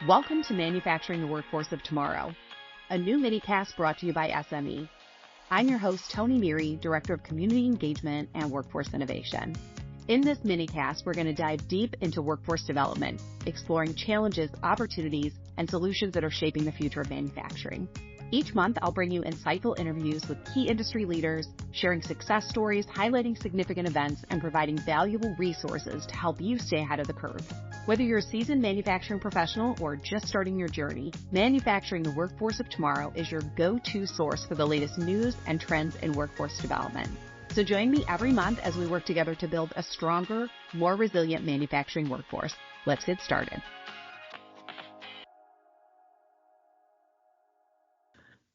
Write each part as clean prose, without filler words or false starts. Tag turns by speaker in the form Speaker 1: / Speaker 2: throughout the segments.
Speaker 1: Welcome to Manufacturing the Workforce of Tomorrow, a new minicast brought to you by SME. I'm your host, Tony Meary, Director of Community Engagement and Workforce Innovation. In this minicast, we're going to dive deep into workforce development, exploring challenges, opportunities, and solutions that are shaping the future of manufacturing. Each month, I'll bring you insightful interviews with key industry leaders, sharing success stories, highlighting significant events, and providing valuable resources to help you stay ahead of the curve. Whether you're a seasoned manufacturing professional or just starting your journey, Manufacturing the Workforce of Tomorrow is your go-to source for the latest news and trends in workforce development. So join me every month as we work together to build a stronger, more resilient manufacturing workforce. Let's get started.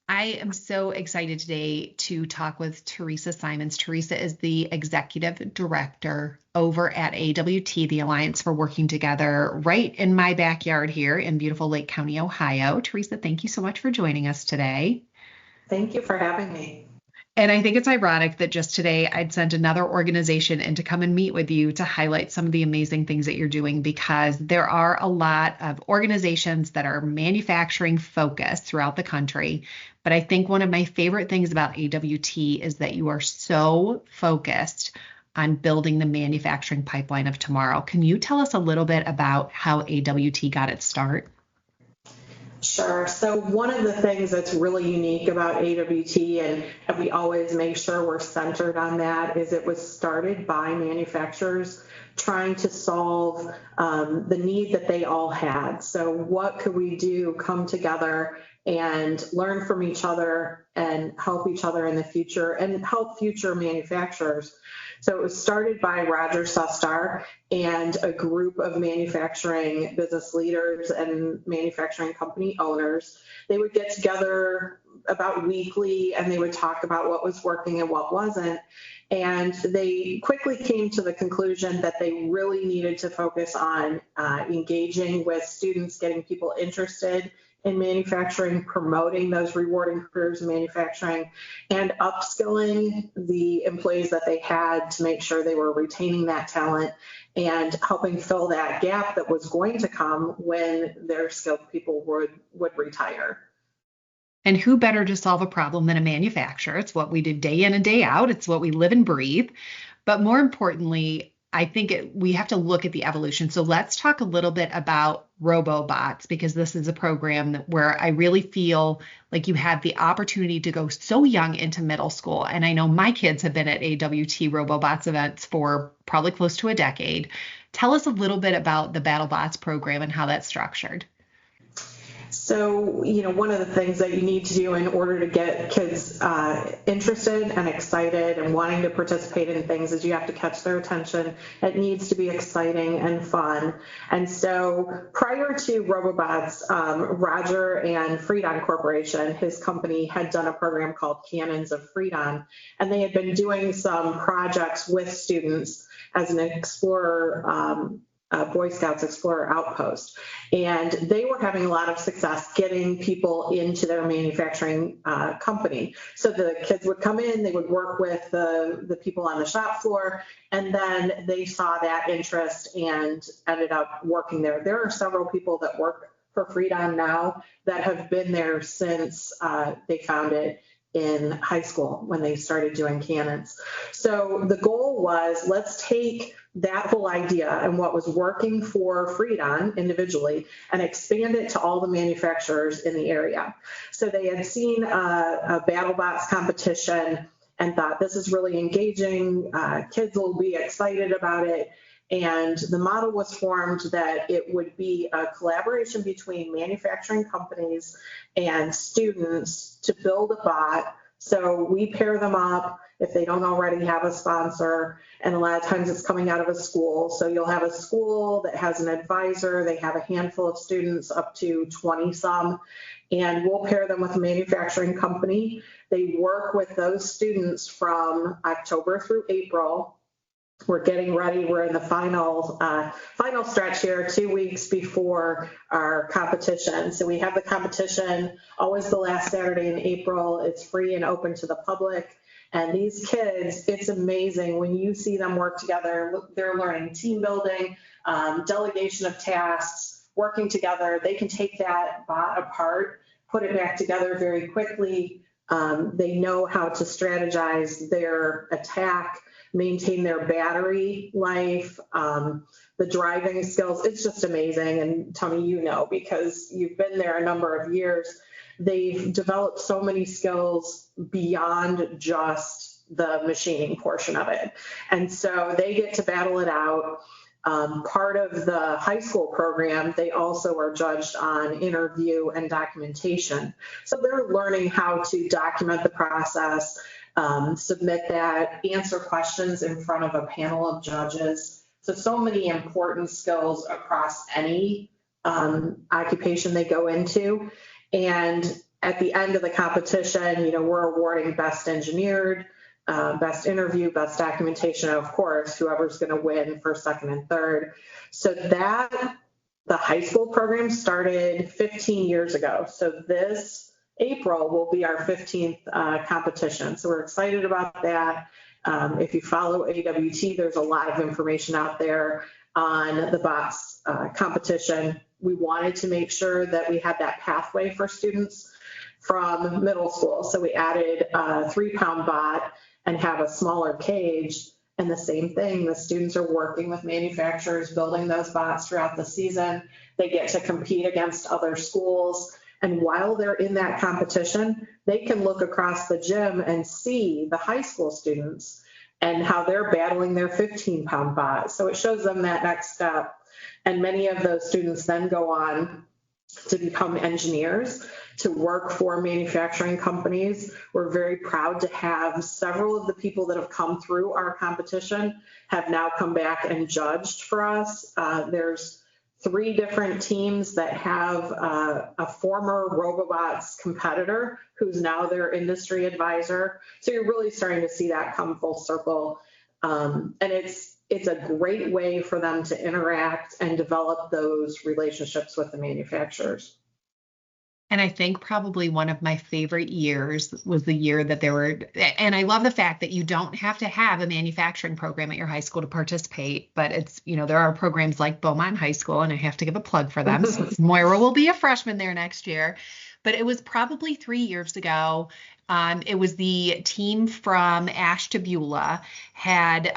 Speaker 1: I am so excited today to talk with Teresa Simons. Teresa is the Executive Director over at AWT, the Alliance for Working Together, right in my backyard here in beautiful Lake County, Ohio. Teresa, thank you so much for joining us today.
Speaker 2: Thank you for having me.
Speaker 1: And I think it's ironic that just today I'd sent another organization in to come and meet with you to highlight some of the amazing things that you're doing, because there are a lot of organizations that are manufacturing focused throughout the country. But I think one of my favorite things about AWT is that you are so focused on building the manufacturing pipeline of tomorrow. Can you tell us a little bit about how AWT got its start?
Speaker 2: Sure. So one of the things that's really unique about AWT, and we always make sure we're centered on that, is it was started by manufacturers trying to solve the need that they all had. So what could we do, come together and learn from each other and help each other in the future and help future manufacturers? So it was started by Roger Sustar and a group of manufacturing business leaders and manufacturing company owners. They would get together about weekly and they would talk about what was working and what wasn't. And they quickly came to the conclusion that they really needed to focus on engaging with students, getting people interested in manufacturing, promoting those rewarding careers in manufacturing, and upskilling the employees that they had to make sure they were retaining that talent and helping fill that gap that was going to come when their skilled people would retire.
Speaker 1: And who better to solve a problem than a manufacturer? It's what we do day in and day out. It's what we live and breathe. But more importantly, I think we have to look at the evolution. So let's talk a little bit about RoboBots, because this is a program where I really feel like you had the opportunity to go so young into middle school. And I know my kids have been at AWT RoboBots events for probably close to a decade. Tell us a little bit about the BattleBots program and how that's structured.
Speaker 2: So, one of the things that you need to do in order to get kids interested and excited and wanting to participate in things is you have to catch their attention. It needs to be exciting and fun. And so prior to RoboBots, Roger and Freedon Corporation, his company, had done a program called Cannons of Freedon, and they had been doing some projects with students as an explorer Boy Scouts Explorer Outpost. And they were having a lot of success getting people into their manufacturing company. So the kids would come in, they would work with the people on the shop floor, and then they saw that interest and ended up working there. There are several people that work for Freedon now that have been there since they found it in high school when they started doing cannons. So the goal was, let's take that whole idea and what was working for Freedon individually and expand it to all the manufacturers in the area. So they had seen a BattleBots competition and thought, this is really engaging, kids will be excited about it. And the model was formed that it would be a collaboration between manufacturing companies and students to build a bot. So we pair them up if they don't already have a sponsor. And a lot of times it's coming out of a school. So you'll have a school that has an advisor. They have a handful of students, up to 20 some, and we'll pair them with a manufacturing company. They work with those students from October through April. We're getting ready. We're in the final stretch here, 2 weeks before our competition. So we have the competition always the last Saturday in April. It's free and open to the public. And these kids, it's amazing when you see them work together. They're learning team building, delegation of tasks, working together, they can take that bot apart, put it back together very quickly. They know how to strategize their attack, maintain their battery life, the driving skills. It's just amazing. And Tony, you know, because you've been there a number of years, they've developed so many skills beyond just the machining portion of it. And so they get to battle it out. Part of the high school program, they also are judged on interview and documentation. So they're learning how to document the process, submit that, answer questions in front of a panel of judges. So many important skills across any occupation they go into. And at the end of the competition, you know, we're awarding best engineered, best interview, best documentation, and of course, whoever's going to win first, second, and third. So that the high school program started 15 years ago. So this April will be our 15th competition. So we're excited about that. If you follow AWT, there's a lot of information out there on the bots competition. We wanted to make sure that we had that pathway for students from middle school. So we added a 3-pound bot and have a smaller cage. And the same thing, the students are working with manufacturers, building those bots throughout the season. They get to compete against other schools. And while they're in that competition, they can look across the gym and see the high school students and how they're battling their 15-pound bot. So it shows them that next step. And many of those students then go on to become engineers, to work for manufacturing companies. We're very proud to have several of the people that have come through our competition have now come back and judged for us. There's 3 different teams that have a former RoboBots competitor who's now their industry advisor. So you're really starting to see that come full circle. And it's a great way for them to interact and develop those relationships with the manufacturers.
Speaker 3: And I think probably one of my favorite years was the year that there were, and I love the fact that you don't have to have a manufacturing program at your high school to participate, but it's, you know, there are programs like Beaumont High School, and I have to give a plug for them. So Moira will be a freshman there next year, but it was probably 3 years ago. It was the team from Ashtabula had,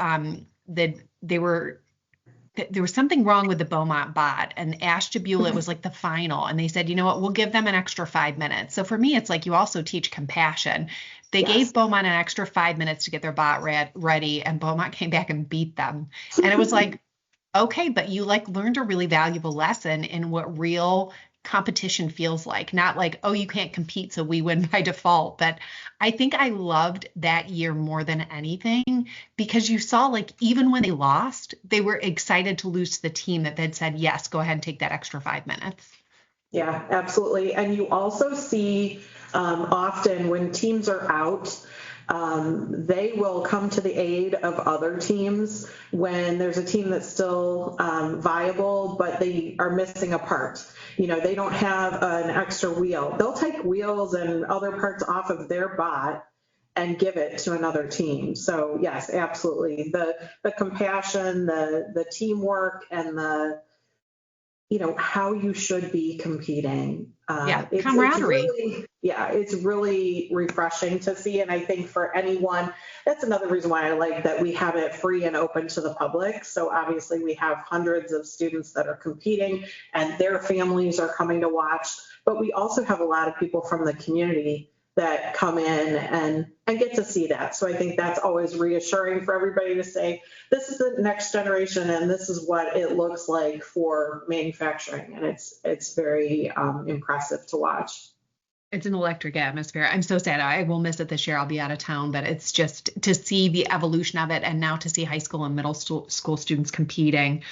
Speaker 3: there was something wrong with the Beaumont bot, and Ashtabula was like the final, and they said, you know what, we'll give them an extra 5 minutes. So for me, it's like you also teach compassion. They gave Beaumont an extra 5 minutes to get their bot ready, and Beaumont came back and beat them. And it was like, okay, but you like learned a really valuable lesson in what real competition feels like, not like, oh, you can't compete, so we win by default. But I think I loved that year more than anything because you saw, like, even when they lost, they were excited to lose to the team that had said, yes, go ahead and take that extra 5 minutes.
Speaker 2: Yeah, absolutely. And you also see often when teams are out, they will come to the aid of other teams when there's a team that's still viable, but they are missing a part. You know, they don't have an extra wheel. They'll take wheels and other parts off of their bot and give it to another team. So yes, absolutely. The compassion, the teamwork, and the, you know, how you should be competing.
Speaker 3: Camaraderie.
Speaker 2: It's really refreshing to see. And I think for anyone, that's another reason why I like that we have it free and open to the public. So obviously we have hundreds of students that are competing and their families are coming to watch, but we also have a lot of people from the community that come in and get to see that. So I think that's always reassuring for everybody to say, this is the next generation and this is what it looks like for manufacturing. And it's very impressive to watch.
Speaker 3: It's an electric atmosphere. I'm so sad. I will miss it this year. I'll be out of town, but it's just to see the evolution of it, and now to see high school and middle school students competing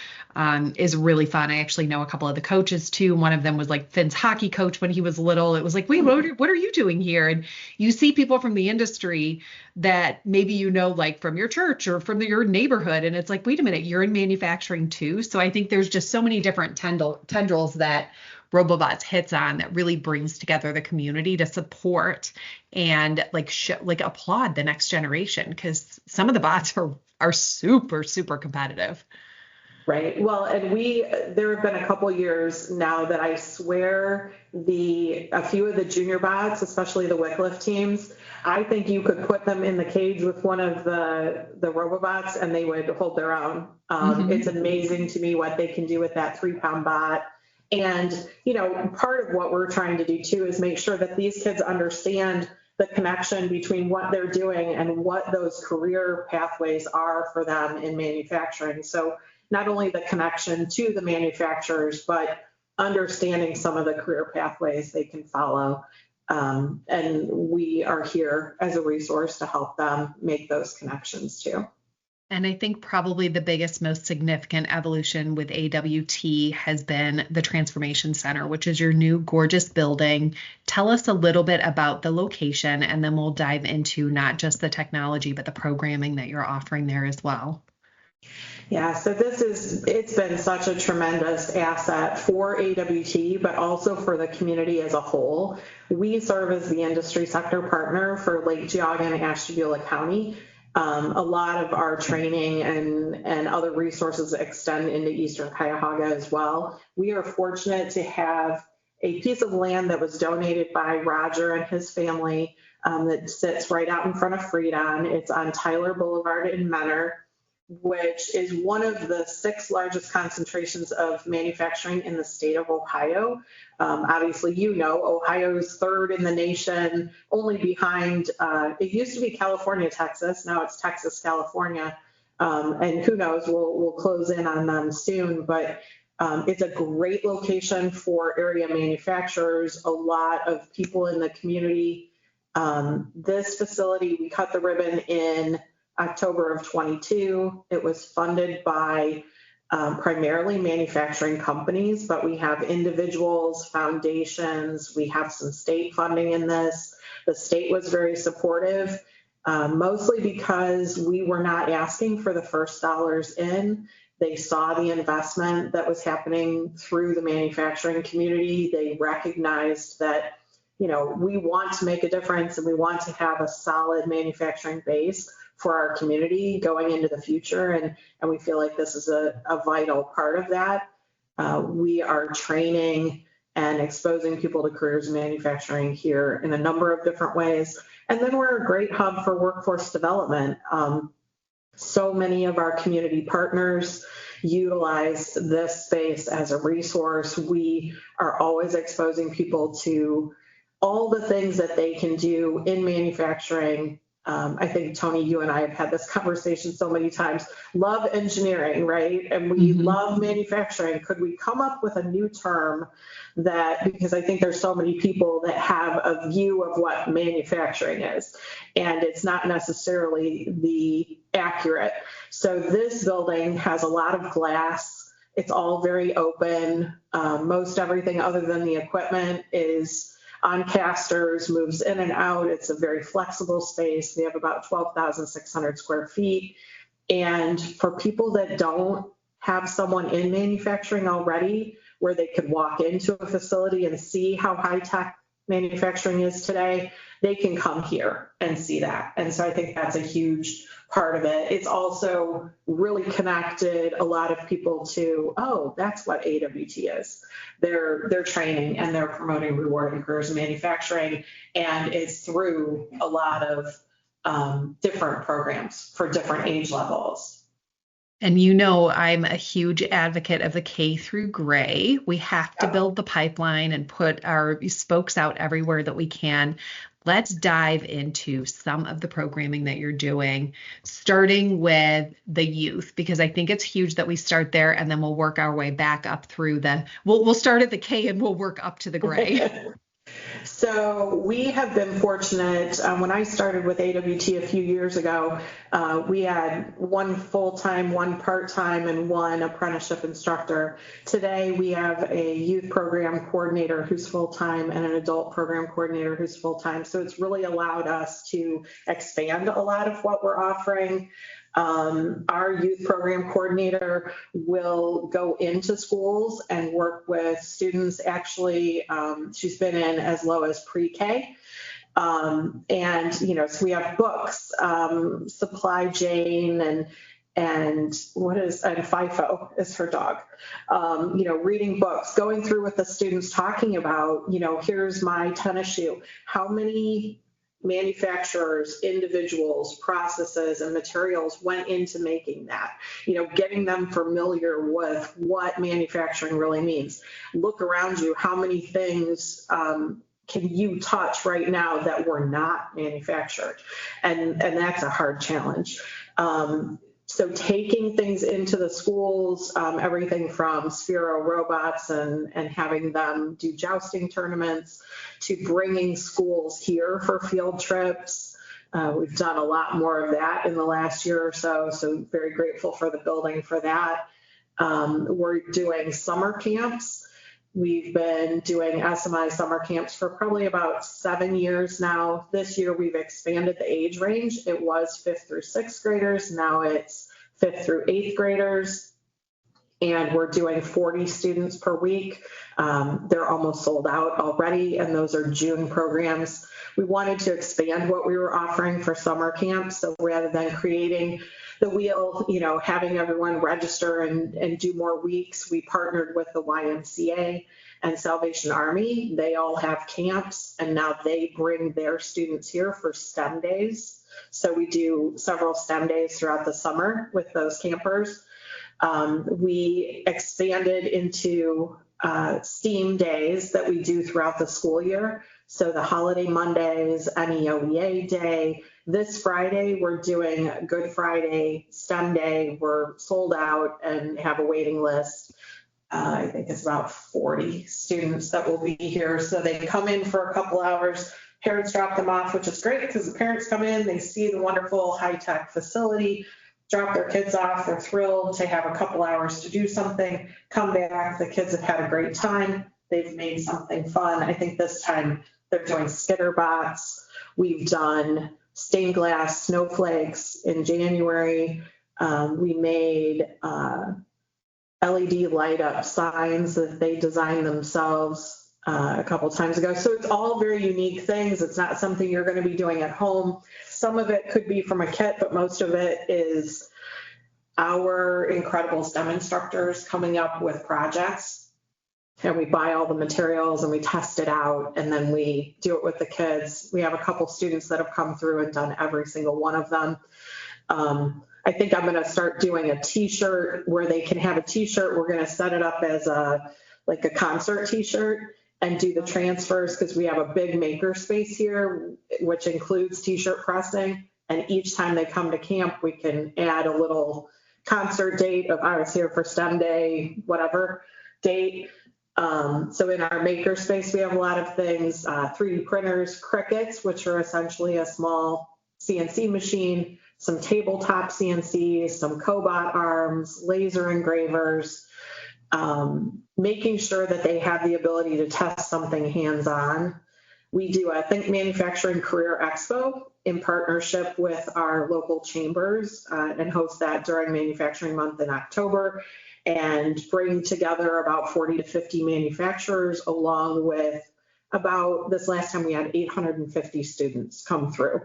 Speaker 3: is really fun. I actually know a couple of the coaches too. One of them was like Finn's hockey coach when he was little. It was like, wait, what are you doing here? And you see people from the industry that maybe you know, like from your church or from your neighborhood, and it's like, wait a minute, you're in manufacturing too. So I think there's just so many different tendrils that RoboBots hits on that really brings together the community to support and like applaud the next generation, because some of the bots are super, super competitive.
Speaker 2: Right. Well, and there have been a couple years now that I swear a few of the junior bots, especially the Wycliffe teams, I think you could put them in the cage with one of the RoboBots and they would hold their own. It's amazing to me what they can do with that 3-pound bot. And, part of what we're trying to do too is make sure that these kids understand the connection between what they're doing and what those career pathways are for them in manufacturing. So not only the connection to the manufacturers, but understanding some of the career pathways they can follow. And we are here as a resource to help them make those connections too.
Speaker 3: And I think probably the biggest, most significant evolution with AWT has been the Transformation Center, which is your new gorgeous building. Tell us a little bit about the location, and then we'll dive into not just the technology, but the programming that you're offering there as well.
Speaker 2: Yeah, so it's been such a tremendous asset for AWT, but also for the community as a whole. We serve as the industry sector partner for Lake Geauga and Ashtabula County. A lot of our training and other resources extend into Eastern Cuyahoga as well. We are fortunate to have a piece of land that was donated by Roger and his family that sits right out in front of Freedon. It's on Tyler Boulevard in Menor, which is one of the 6 largest concentrations of manufacturing in the state of Ohio. Obviously, Ohio's 3rd in the nation, only behind, it used to be California, Texas. Now it's Texas, California. And who knows, we'll close in on them soon. But it's a great location for area manufacturers, a lot of people in the community. This facility, we cut the ribbon in October of 22. It was funded by primarily manufacturing companies, but we have individuals, foundations, we have some state funding in this. The state was very supportive, mostly because we were not asking for the first dollars in. They saw the investment that was happening through the manufacturing community. They recognized that, we want to make a difference and we want to have a solid manufacturing base for our community going into the future. And we feel like this is a vital part of that. We are training and exposing people to careers in manufacturing here in a number of different ways. And then we're a great hub for workforce development. So many of our community partners utilize this space as a resource. We are always exposing people to all the things that they can do in manufacturing. I think, Tony, you and I have had this conversation so many times. Love engineering, right? And we love manufacturing. Could we come up with a new term because I think there's so many people that have a view of what manufacturing is, and it's not necessarily the accurate. So this building has a lot of glass. It's all very open. Most everything other than the equipment is on casters, moves in and out. It's a very flexible space. We have about 12,600 square feet. And for people that don't have someone in manufacturing already, where they could walk into a facility and see how high-tech manufacturing is today, they can come here and see that. And so I think that's a huge part of it. It's also really connected a lot of people to, that's what AWT is. They're training and they're promoting rewarding careers in manufacturing, and it's through a lot of different programs for different age levels.
Speaker 3: And I'm a huge advocate of the K through gray. We have to build the pipeline and put our spokes out everywhere that we can. Let's dive into some of the programming that you're doing, starting with the youth, because I think it's huge that we start there and then we'll work our way back up through we'll start at the K and we'll work up to the gray.
Speaker 2: So we have been fortunate. When I started with AWT a few years ago, we had one full-time, one part-time, and one apprenticeship instructor. Today, we have a youth program coordinator who's full-time and an adult program coordinator who's full-time. So it's really allowed us to expand a lot of what we're offering. Our youth program coordinator will go into schools and work with students. Actually, she's been in as low as pre-K. So we have books, supply chain, and FIFO is her dog. Reading books, going through with the students, talking about, here's my tennis shoe. How many manufacturers, individuals, processes, and materials went into making that, getting them familiar with what manufacturing really means. Look around you, how many things can you touch right now that were not manufactured? And that's a hard challenge. So taking things into the schools, everything from Sphero robots and having them do jousting tournaments, to bringing schools here for field trips. We've done a lot more of that in the last year or so very grateful for the building for that. We're doing summer camps. We've been doing SMI summer camps for probably about 7 years now. This year we've expanded the age range. It was 5th through 6th graders. Now it's 5th through 8th graders. And we're doing 40 students per week. They're almost sold out already, and those are June programs. We wanted to expand what we were offering for summer camps. So rather than creating the wheel, having everyone register and do more weeks, we partnered with the YMCA and Salvation Army. They all have camps, and now they bring their students here for STEM days. So we do several STEM days throughout the summer with those campers. We expanded into STEAM days that we do throughout the school year. So the holiday Mondays, NEOEA Day. This Friday, we're doing Good Friday STEM Day. We're sold out and have a waiting list. I think it's about 40 students that will be here. So they come in for a couple hours. Parents drop them off, which is great because the parents come in, they see the wonderful high-tech facility, drop their kids off. They're thrilled to have a couple hours to do something, come back. The kids have had a great time. They've made something fun. I think this time they're doing skitter bots. We've done stained glass snowflakes in January. We made LED light up signs that they designed themselves a couple times ago. So it's all very unique things. It's not something you're going to be doing at home. Some of it could be from a kit, but most of it is our incredible STEM instructors coming up with projects. And we buy all the materials and we test it out, and then we do it with the kids. We have a couple students that have come through and done every single one of them. I think I'm going to start doing a t-shirt where they can have a t-shirt. We're going to set it up as a concert t-shirt and do the transfers, because we have a big maker space here, which includes t-shirt pressing. And each time they come to camp, we can add a little concert date of I was here for STEM day, whatever date. So in our maker space, we have a lot of things, 3D printers, Crickets, which are essentially a small CNC machine, some tabletop CNCs, some cobot arms, laser engravers, making sure that they have the ability to test something hands-on. We do a Think Manufacturing Career Expo in partnership with our local chambers and host that during Manufacturing Month in October, and bring together about 40 to 50 manufacturers, along with about, this last time we had 850 students come through.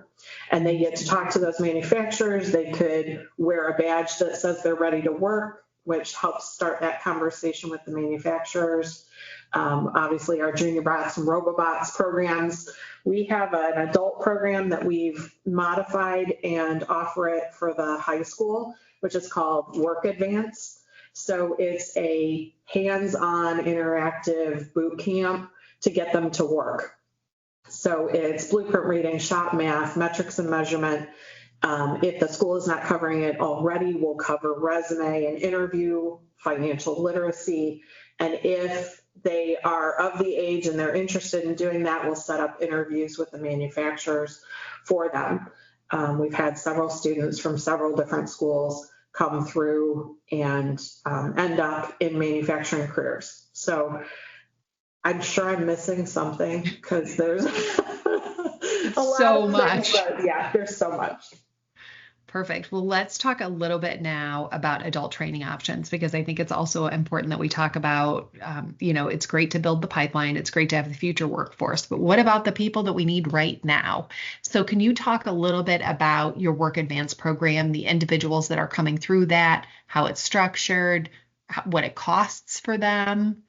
Speaker 2: And they get to talk to those manufacturers. They could wear a badge that says they're ready to work, which helps start that conversation with the manufacturers. Obviously, our Junior Bots and RoboBots programs. We have an adult program that we've modified and offer it for the high school, which is called Work Advance. So it's a hands-on interactive boot camp to get them to work. So it's blueprint reading, shop math, metrics and measurement. If the school is not covering it already, we'll cover resume and interview, financial literacy. And if they are of the age and they're interested in doing that, we'll set up interviews with the manufacturers for them. We've had several students from several different schools come through and end up in manufacturing careers. So I'm sure I'm missing something, because there's a lot
Speaker 3: so
Speaker 2: of
Speaker 3: much.
Speaker 2: Things, yeah, there's so much.
Speaker 3: Perfect. Well, let's talk a little bit now about adult training options, because I think it's also important that we talk about, it's great to build the pipeline. It's great to have the future workforce, but what about the people that we need right now? So can you talk a little bit about your Work Advance program, the individuals that are coming through that, how it's structured, what it costs for them?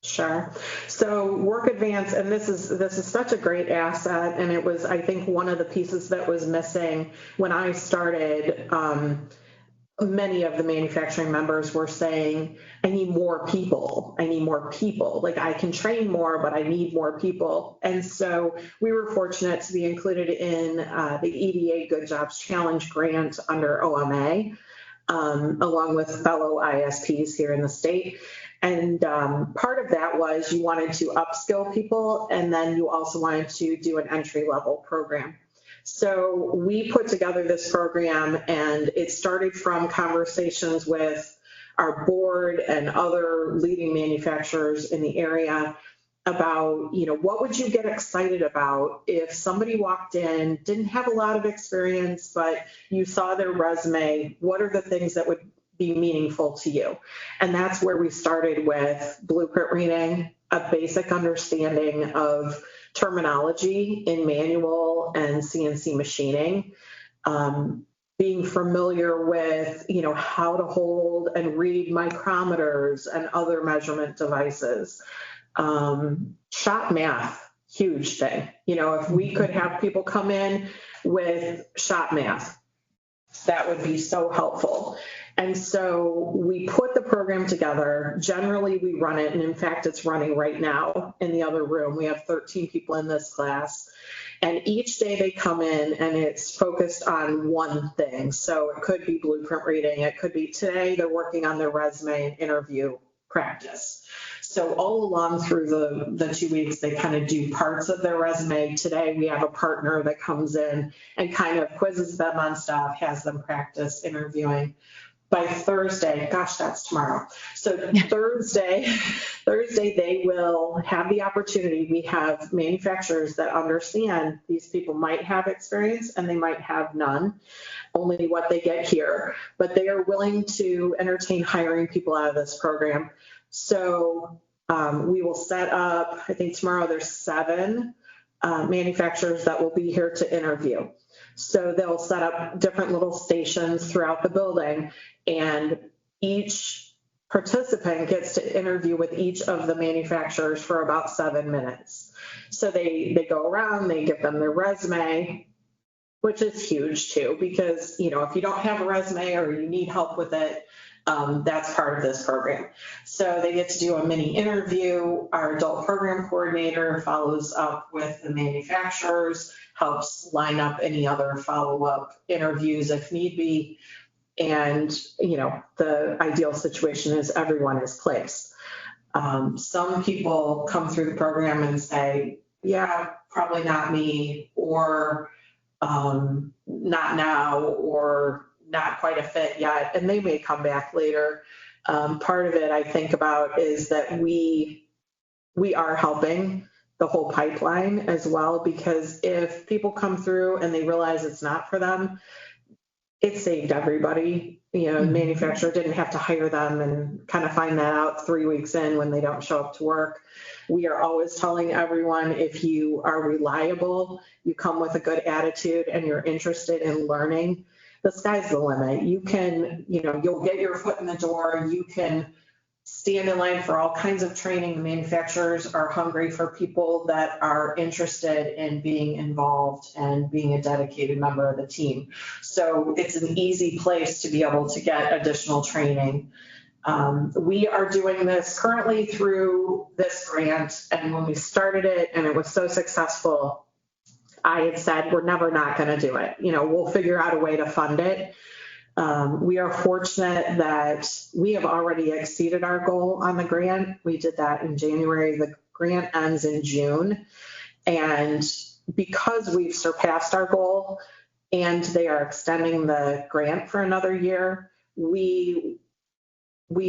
Speaker 2: Sure. So Work Advance, and this is such a great asset, and it was, I think, one of the pieces that was missing when I started. Many of the manufacturing members were saying, I need more people. I need more people. Like, I can train more, but I need more people. And so we were fortunate to be included in the EDA Good Jobs Challenge grant under OMA, along with fellow ISPs here in the state. And part of that was you wanted to upskill people, and then you also wanted to do an entry-level program. So we put together this program, and it started from conversations with our board and other leading manufacturers in the area about, what would you get excited about if somebody walked in, didn't have a lot of experience, but you saw their resume, what are the things that would be meaningful to you? And that's where we started with blueprint reading, a basic understanding of terminology in manual and CNC machining, being familiar with, how to hold and read micrometers and other measurement devices. Shop math, huge thing. If we could have people come in with shop math, that would be so helpful. And so we put the program together. Generally, we run it, and in fact, it's running right now in the other room. We have 13 people in this class, and each day they come in, and it's focused on one thing. So it could be blueprint reading. It could be today they're working on their resume and interview practice. So all along through the 2 weeks, they kind of do parts of their resume. Today, we have a partner that comes in and kind of quizzes them on stuff, has them practice interviewing. By Thursday, gosh, that's tomorrow. So Thursday, they will have the opportunity. We have manufacturers that understand these people might have experience and they might have none, only what they get here. But they are willing to entertain hiring people out of this program. So we will set up, I think tomorrow there's 7 manufacturers that will be here to interview. So they'll set up different little stations throughout the building, and each participant gets to interview with each of the manufacturers for about 7 minutes. So they go around, they give them their resume, which is huge too, because, if you don't have a resume or you need help with it, that's part of this program. So they get to do a mini interview. Our adult program coordinator follows up with the manufacturers, helps line up any other follow-up interviews if need be. And, the ideal situation is everyone is placed. Some people come through the program and say, yeah, probably not me, or not now, or not quite a fit yet, and they may come back later. Part of it I think about is that we are helping the whole pipeline as well, because if people come through and they realize it's not for them, it saved everybody. The manufacturer didn't have to hire them and kind of find that out 3 weeks in when they don't show up to work. We are always telling everyone, if you are reliable, you come with a good attitude, and you're interested in learning, the sky's the limit. You can, you'll get your foot in the door. You can stand in line for all kinds of training. The manufacturers are hungry for people that are interested in being involved and being a dedicated member of the team. So it's an easy place to be able to get additional training. We are doing this currently through this grant, and when we started it and it was so successful, I had said, we're never not going to do it. We'll figure out a way to fund it. We are fortunate that we have already exceeded our goal on the grant. We did that in January. The grant ends in June. And because we've surpassed our goal and they are extending the grant for another year, we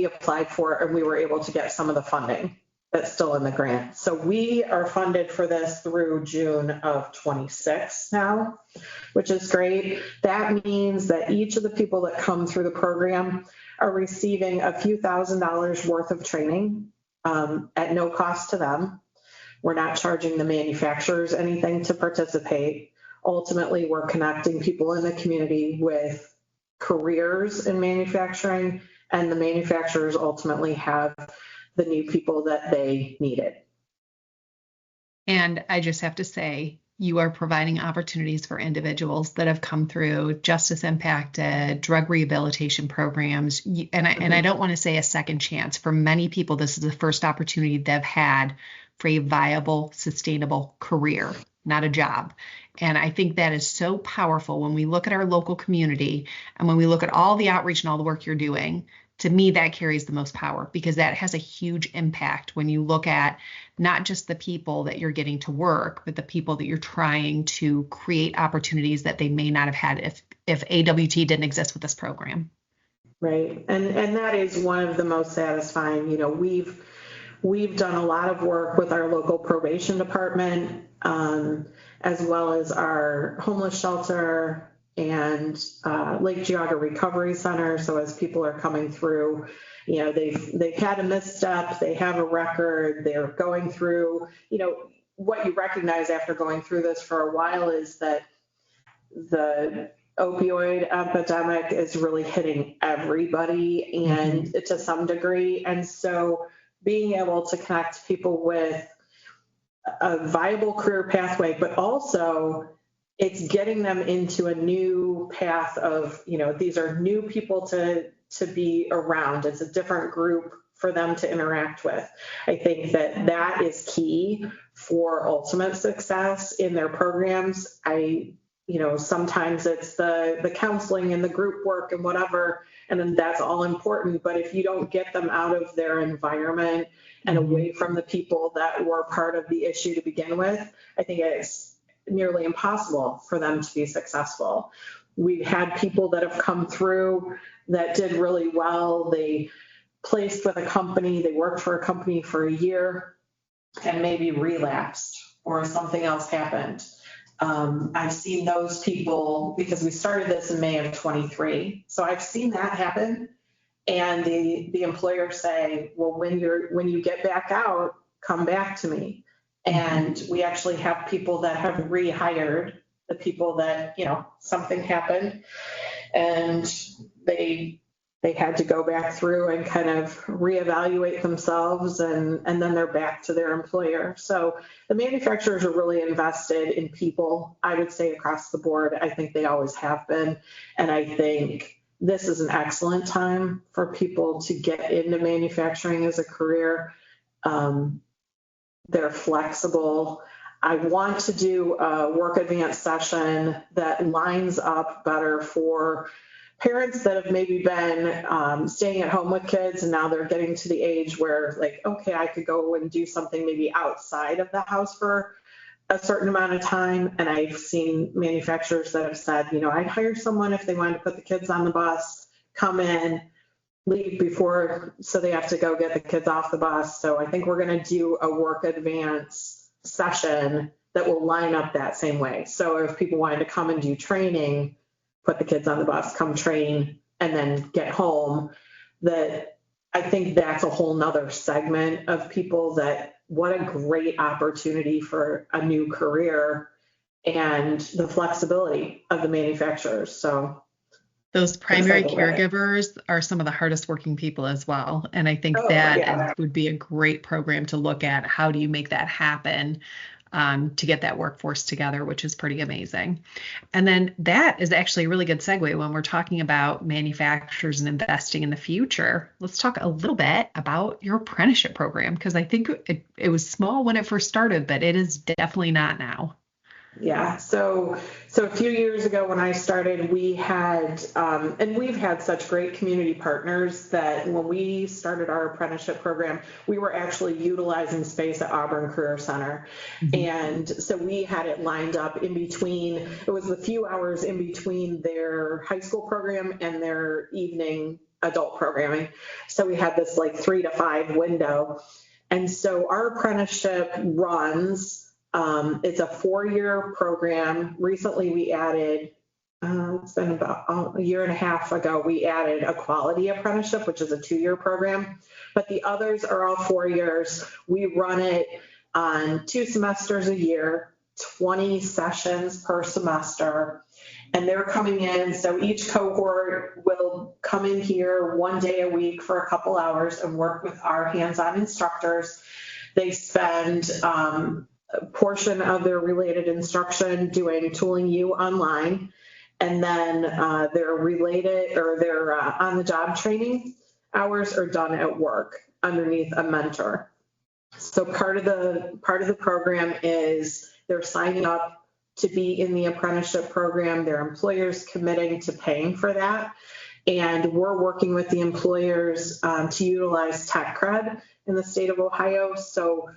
Speaker 2: applied for it, and we were able to get some of the funding that's still in the grant. So we are funded for this through June of 26 now, which is great. That means that each of the people that come through the program are receiving a few $1,000s worth of training at no cost to them. We're not charging the manufacturers anything to participate. Ultimately, we're connecting people in the community with careers in manufacturing, and the manufacturers ultimately have the new people that they needed.
Speaker 3: And I just have to say, you are providing opportunities for individuals that have come through justice impacted drug rehabilitation programs. And I don't want to say a second chance. For many people, this is the first opportunity they've had for a viable, sustainable career, not a job. And I think that is so powerful when we look at our local community and when we look at all the outreach and all the work you're doing. To me, that carries the most power, because that has a huge impact when you look at not just the people that you're getting to work, but the people that you're trying to create opportunities that they may not have had if AWT didn't exist with this program.
Speaker 2: Right. And that is one of the most satisfying. You know, we've done a lot of work with our local probation department, as well as our homeless shelter and Lake Geauga Recovery Center. So as people are coming through, you know, they've had a misstep, they have a record, they're going through, you know, what you recognize after going through this for a while is that the opioid epidemic is really hitting everybody and to some degree. And so being able to connect people with a viable career pathway, but also it's getting them into a new path of, you know, these are new people to be around. It's a different group for them to interact with. I think that is key for ultimate success in their programs. You know, sometimes it's the counseling and the group work and whatever, and then that's all important. But if you don't get them out of their environment and away from the people that were part of the issue to begin with, I think it's nearly impossible for them to be successful. We've had people that have come through that did really well. They placed with a company, they worked for a company for a year and maybe relapsed or something else happened. I've seen those people because we started this in May of 23. So I've seen that happen. And the employer say, well, when you get back out, come back to me. And we actually have people that have rehired the people that, you know, something happened and they had to go back through and kind of reevaluate themselves and then they're back to their employer. So the manufacturers are really invested in people, I would say, across the board. I think they always have been. And I think this is an excellent time for people to get into manufacturing as a career. They're flexible. I want to do a work advance session that lines up better for parents that have maybe been staying at home with kids and now they're getting to the age where, like, okay, I could go and do something maybe outside of the house for a certain amount of time. And I've seen manufacturers that have said, you know, I'd hire someone if they wanted to put the kids on the bus, come in, leave before, so they have to go get the kids off the bus. So I think we're going to do a work advance session that will line up that same way. So if people wanted to come and do training, put the kids on the bus, come train, and then get home, that I think that's a whole nother segment of people that what a great opportunity for a new career and the flexibility of the manufacturers. So
Speaker 3: those primary caregivers are some of the hardest working people as well. And I think would be a great program to look at. How do you make that happen to get that workforce together, which is pretty amazing. And then that is actually a really good segue when we're talking about manufacturers and investing in the future. Let's talk a little bit about your apprenticeship program, because I think it was small when it first started, but it is definitely not now.
Speaker 2: Yeah. So a few years ago when I started, we had, and we've had such great community partners that when we started our apprenticeship program, we were actually utilizing space at Auburn Career Center. And so we had it lined up in between, it was a few hours in between their high school program and their evening adult programming. So we had this like 3 to 5 window. And so our apprenticeship runs, it's a 4-year program. Recently we added, it's been about a year and a half ago, we added a quality apprenticeship, which is a 2-year program, but the others are all 4 years. We run it on 2 semesters a year, 20 sessions per semester, and they're coming in. So each cohort will come in here 1 day a week for a couple hours and work with our hands-on instructors. They spend a portion of their related instruction doing Tooling U online, and then their related or their on-the-job training hours are done at work underneath a mentor. So part of the program is they're signing up to be in the apprenticeship program. Their employers committing to paying for that, and we're working with the employers to utilize tech cred in the state of Ohio. So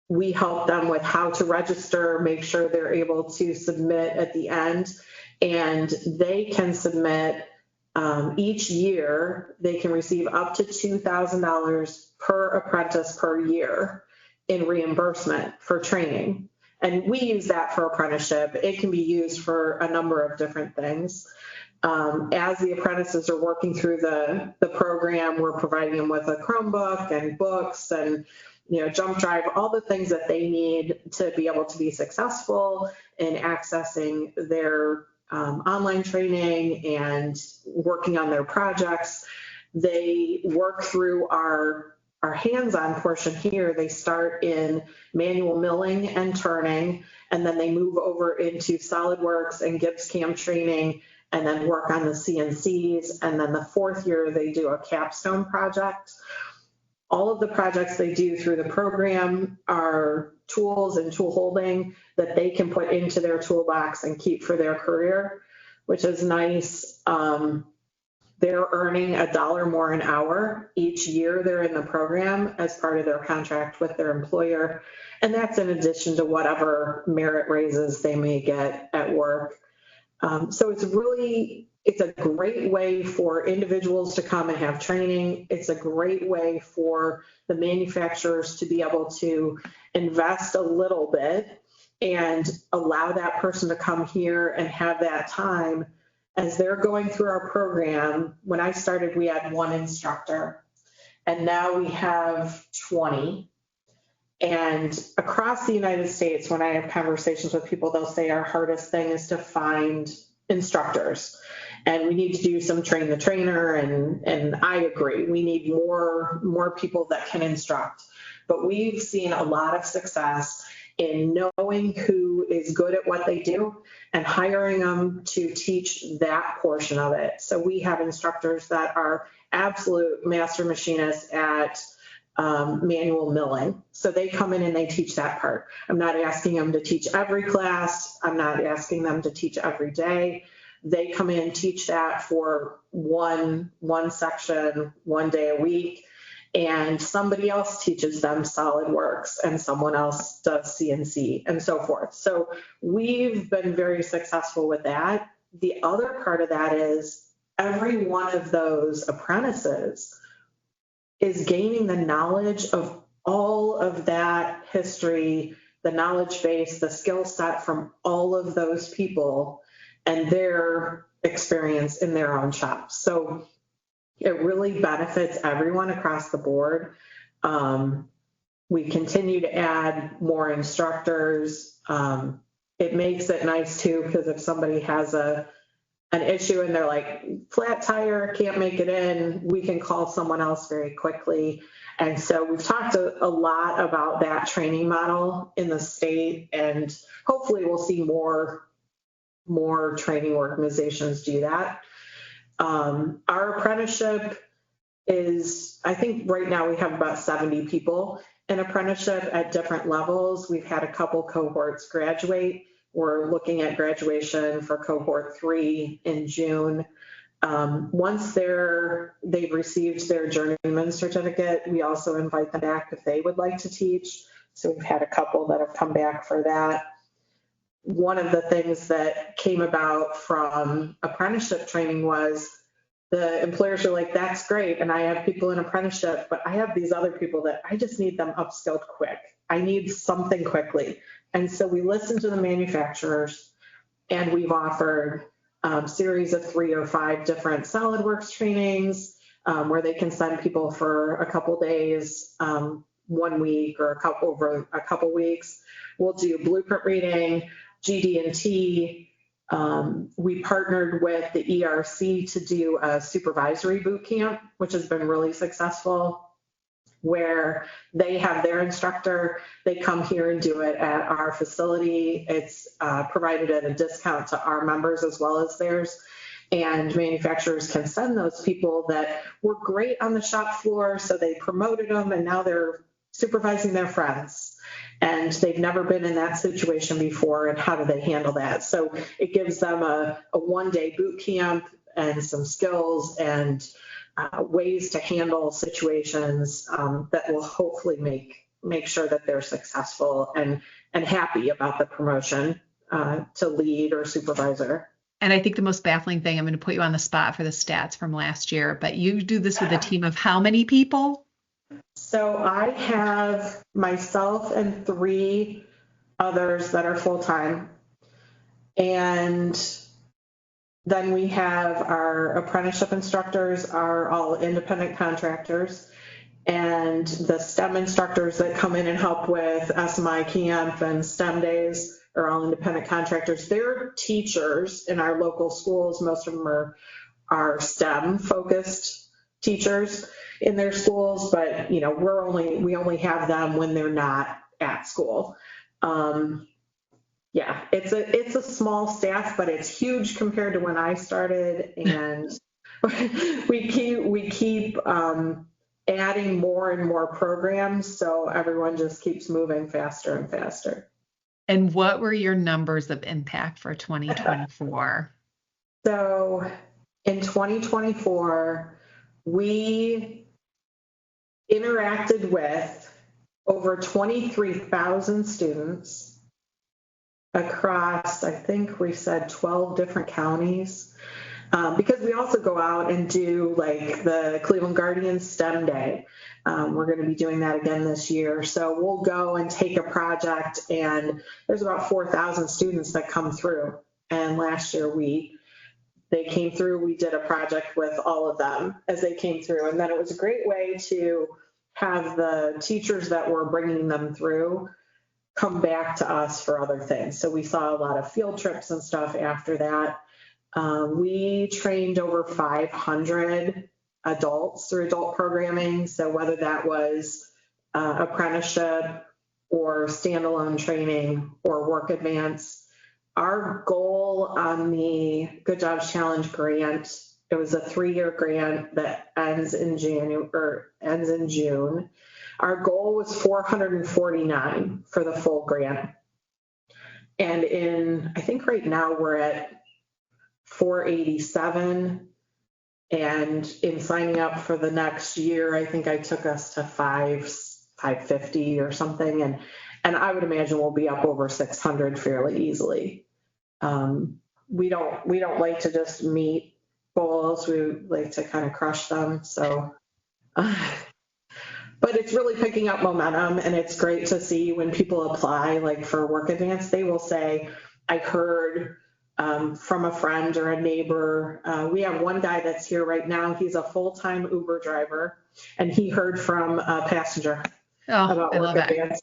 Speaker 2: we help them with how to register, make sure they're able to submit at the end, and they can submit each year. They can receive up to $2,000 per apprentice per year in reimbursement for training. And we use that for apprenticeship. It can be used for a number of different things. As the apprentices are working through the program, we're providing them with a Chromebook and books and jump drive, all the things that they need to be able to be successful in accessing their online training and working on their projects. They work through our hands-on portion here. They start in manual milling and turning, and then they move over into SolidWorks and Gibbs Cam training, and then work on the CNCs. And then the 4th year, they do a capstone project. All of the projects they do through the program are tools and tool holding that they can put into their toolbox and keep for their career, which is nice. They're earning $1 more an hour each year they're in the program as part of their contract with their employer. And that's in addition to whatever merit raises they may get at work. So it's a great way for individuals to come and have training. It's a great way for the manufacturers to be able to invest a little bit and allow that person to come here and have that time as they're going through our program. When I started, we had 1 instructor, and now we have 20. And across the United States, when I have conversations with people, they'll say our hardest thing is to find instructors. And we need to do some train the trainer, and I agree. We need more people that can instruct. But we've seen a lot of success in knowing who is good at what they do and hiring them to teach that portion of it. So we have instructors that are absolute master machinists at manual milling. So they come in and they teach that part. I'm not asking them to teach every class. I'm not asking them to teach every day. They come in and teach that for one section, 1 day a week, and somebody else teaches them SolidWorks and someone else does CNC and so forth. So we've been very successful with that. The other part of that is every one of those apprentices is gaining the knowledge of all of that history, the knowledge base, the skill set from all of those people and their experience in their own shops. So it really benefits everyone across the board. We continue to add more instructors. It makes it nice too, because if somebody has an issue and they're like, flat tire, can't make it in, we can call someone else very quickly. And so we've talked a lot about that training model in the state, and hopefully we'll see more training organizations do that. Our apprenticeship is, I think right now we have about 70 people in apprenticeship at different levels. We've had a couple cohorts graduate. We're looking at graduation for cohort 3 in June. Once they've received their journeyman certificate, we also invite them back if they would like to teach. So we've had a couple that have come back for that. One of the things that came about from apprenticeship training was the employers are like, that's great. And I have people in apprenticeship, but I have these other people that I just need them upskilled quick. I need something quickly. And so we listened to the manufacturers, and we've offered series of 3 or 5 different SolidWorks trainings where they can send people for a couple days, 1 week or over a couple weeks. We'll do blueprint reading, GD&T. We partnered with the ERC to do a supervisory boot camp, which has been really successful, where they have their instructor. They come here and do it at our facility. It's provided at a discount to our members as well as theirs. And manufacturers can send those people that were great on the shop floor, so they promoted them, and now they're supervising their friends. And they've never been in that situation before, and how do they handle that? So it gives them a 1-day boot camp and some skills and ways to handle situations that will hopefully make sure that they're successful and happy about the promotion to lead or supervisor.
Speaker 3: And I think the most baffling thing, I'm going to put you on the spot for the stats from last year, but you do this with a team of how many people?
Speaker 2: So I have myself and 3 others that are full-time. And then we have our apprenticeship instructors are all independent contractors. And the STEM instructors that come in and help with SMI camp and STEM days are all independent contractors. They're teachers in our local schools. Most of them are STEM focused teachers in their schools, but we only have them when they're not at school. Yeah, it's a small staff, but it's huge compared to when I started, and we keep adding more and more programs, so everyone just keeps moving faster and faster.
Speaker 3: And what were your numbers of impact for 2024?
Speaker 2: So in 2024, we interacted with over 23,000 students across, I think we said 12 different counties, because we also go out and do like the Cleveland Guardians STEM Day. We're going to be doing that again this year. So we'll go and take a project, and there's about 4,000 students that come through. And last year they came through, we did a project with all of them as they came through. And then it was a great way to have the teachers that were bringing them through come back to us for other things. So we saw a lot of field trips and stuff after that. We trained over 500 adults through adult programming. So whether that was apprenticeship or standalone training or work advance, our goal on the Good Jobs Challenge grant, it was a 3-year grant that ends in June. Our goal was 449 for the full grant. And I think right now we're at 487. And in signing up for the next year, I think I took us to 550 or something. And I would imagine we'll be up over 600 fairly easily. We don't like to just meet goals. We like to kind of crush them. So, but it's really picking up momentum, and it's great to see when people apply, like for work advance, they will say, I heard from a friend or a neighbor. We have one guy that's here right now. He's a full-time Uber driver, and he heard from a passenger about work advance.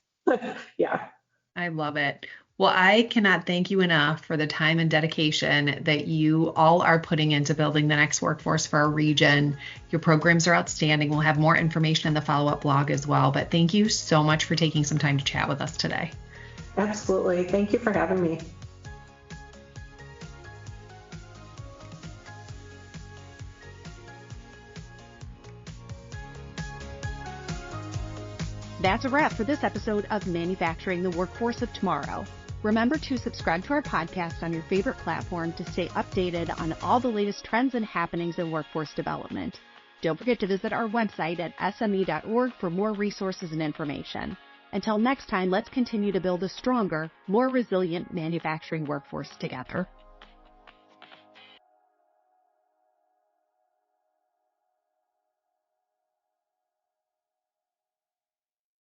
Speaker 2: Yeah.
Speaker 3: I love it. Well, I cannot thank you enough for the time and dedication that you all are putting into building the next workforce for our region. Your programs are outstanding. We'll have more information in the follow-up blog as well. But thank you so much for taking some time to chat with us today.
Speaker 2: Absolutely. Thank you for having me.
Speaker 1: That's a wrap for this episode of Manufacturing the Workforce of Tomorrow. Remember to subscribe to our podcast on your favorite platform to stay updated on all the latest trends and happenings in workforce development. Don't forget to visit our website at sme.org for more resources and information. Until next time, let's continue to build a stronger, more resilient manufacturing workforce together.